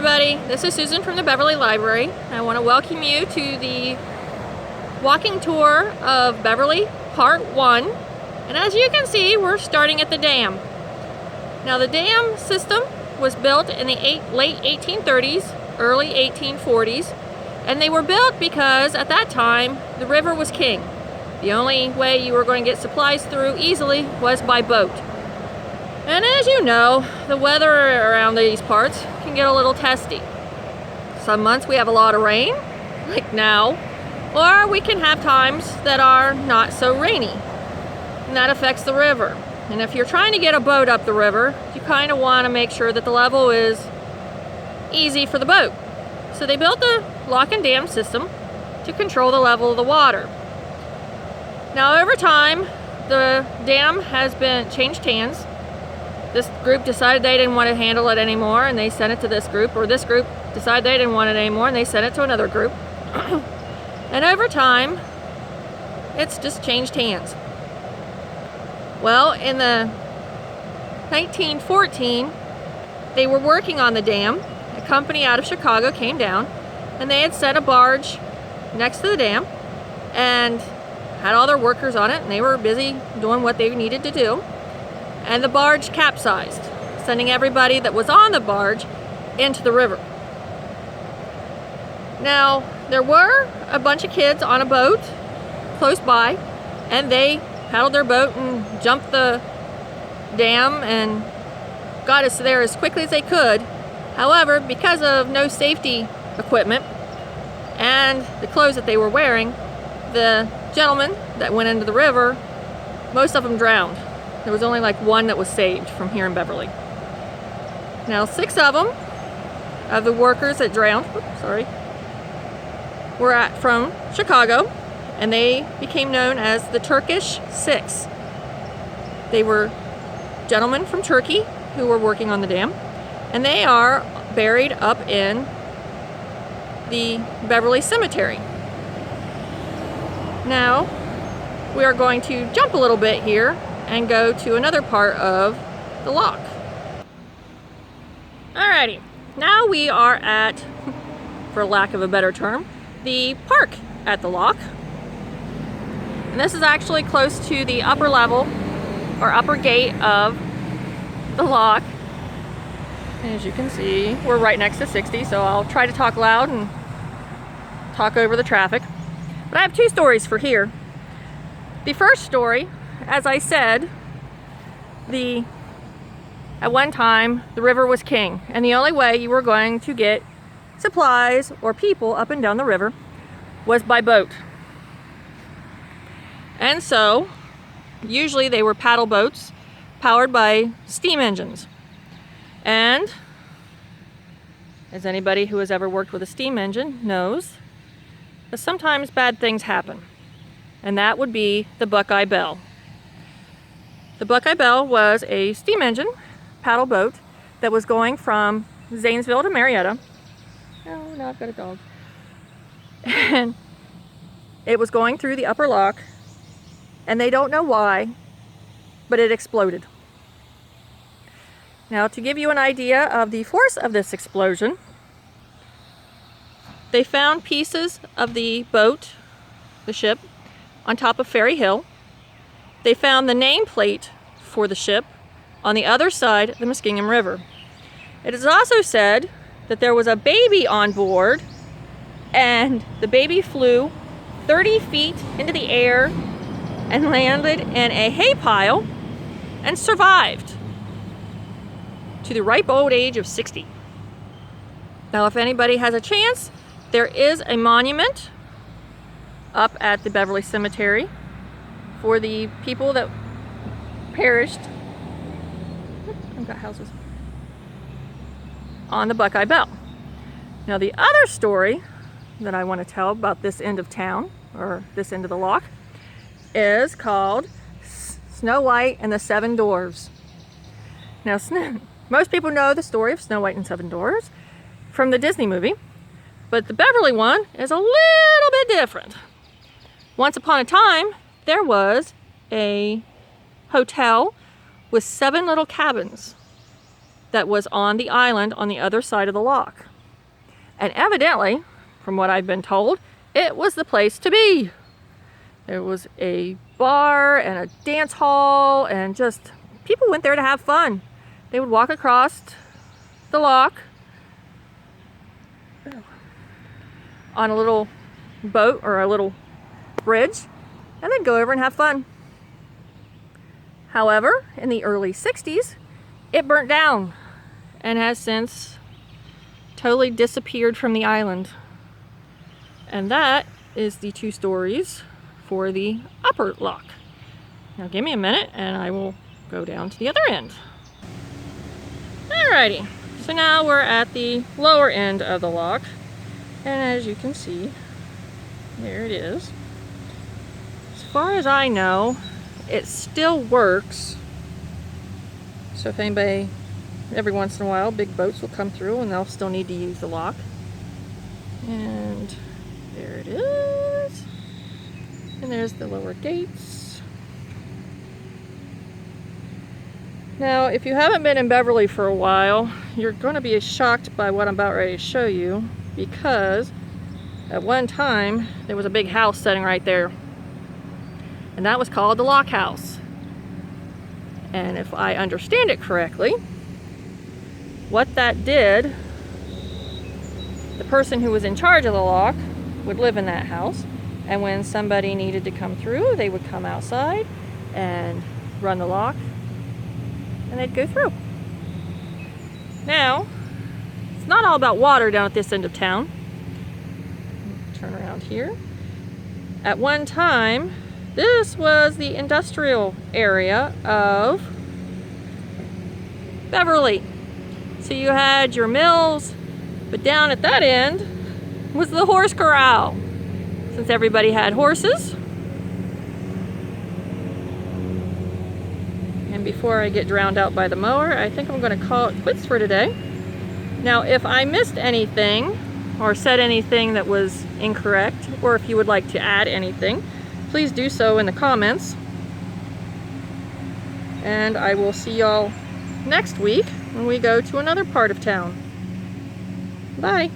everybody, this is Susan from the Beverly Library. I want to welcome you to the walking tour of Beverly Part 1. And as you can see, we're starting at the dam. Now the dam system was built in the late 1830s, early 1840s, and they were built because at that time the river was king. The only way you were going to get supplies through easily was by boat. And as you know, the weather around these parts can get a little testy. Some months we have a lot of rain, like now, or we can have times that are not so rainy, and that affects the river. And if you're trying to get a boat up the river, you kind of want to make sure that the level is easy for the boat. So they built the lock and dam system to control the level of the water. Now over time, the dam has been changed hands. This group decided they didn't want to handle it anymore, and they sent it to this group, or this group decided they didn't want it anymore, and they sent it to another group. And over time, it's just changed hands. Well, in the 1914, they were working on the dam. A company out of Chicago came down, and they had set a barge next to the dam, and had all their workers on it, and they were busy doing what they needed to do. And the barge capsized, sending everybody that was on the barge into the river. Now, there were a bunch of kids on a boat close by, and they paddled their boat and jumped the dam and got us there as quickly as they could. However, because of no safety equipment and the clothes that they were wearing, the gentlemen that went into the river, most of them drowned. There was only like one that was saved from here in Beverly. Now 6 of them, of the workers that drowned, were from Chicago, and they became known as the Turkish Six. They were gentlemen from Turkey who were working on the dam, and they are buried up in the Beverly Cemetery. Now, we are going to jump a little bit here and go to another part of the lock. Alrighty, now we are at, for lack of a better term, the park at the lock. And this is actually close to the upper level or upper gate of the lock. And as you can see, we're right next to 60, so I'll try to talk loud and talk over the traffic. But I have 2 stories for here. The first story, as I said, at one time the river was king, and the only way you were going to get supplies or people up and down the river was by boat. And so usually they were paddle boats powered by steam engines. And as anybody who has ever worked with a steam engine knows, that sometimes bad things happen. And that would be the Buckeye Belle. The Buckeye Belle was a steam engine paddle boat that was going from Zanesville to Marietta. Oh, no, I've got a dog. And it was going through the upper lock, and they don't know why, but it exploded. Now, to give you an idea of the force of this explosion, they found pieces of the boat, the ship, on top of Ferry Hill. They found the nameplate for the ship on the other side of the Muskingum River. It is also said that there was a baby on board, and the baby flew 30 feet into the air and landed in a hay pile and survived to the ripe old age of 60. Now, if anybody has a chance, there is a monument up at the Beverly Cemetery for the people that perished. I've got houses on the Buckeye Belle. Now, the other story that I want to tell about this end of town, or this end of the lock, is called Snow White and the 7 Dwarfs. Now, most people know the story of Snow White and 7 Dwarfs from the Disney movie, but the Beverly one is a little bit different. Once upon a time, there was a hotel with 7 little cabins that was on the island on the other side of the lock. And evidently, from what I've been told, it was the place to be. There was a bar and a dance hall, and just people went there to have fun. They would walk across the lock on a little boat or a little bridge, and then go over and have fun. However, in the early 60s, it burnt down and has since totally disappeared from the island. And that is the two stories for the upper lock. Now give me a minute and I will go down to the other end. Alrighty, so now we're at the lower end of the lock, and as you can see, there it is. As far as I know, it still works. So if anybody, every once in a while, big boats will come through and they'll still need to use the lock. And there it is. And there's the lower gates. Now, if you haven't been in Beverly for a while, you're going to be shocked by what I'm about ready to show you, because at one time there was a big house sitting right there, and that was called the Lock House. And if I understand it correctly, what that did, the person who was in charge of the lock would live in that house, and when somebody needed to come through, they would come outside and run the lock, and they'd go through. Now, it's not all about water down at this end of town. Turn around here. At one time, this was the industrial area of Beverly. So you had your mills, but down at that end was the horse corral. Since everybody had horses. And before I get drowned out by the mower, I think I'm going to call it quits for today. Now, if I missed anything or said anything that was incorrect, or if you would like to add anything, please do so in the comments. And I will see y'all next week when we go to another part of town. Bye.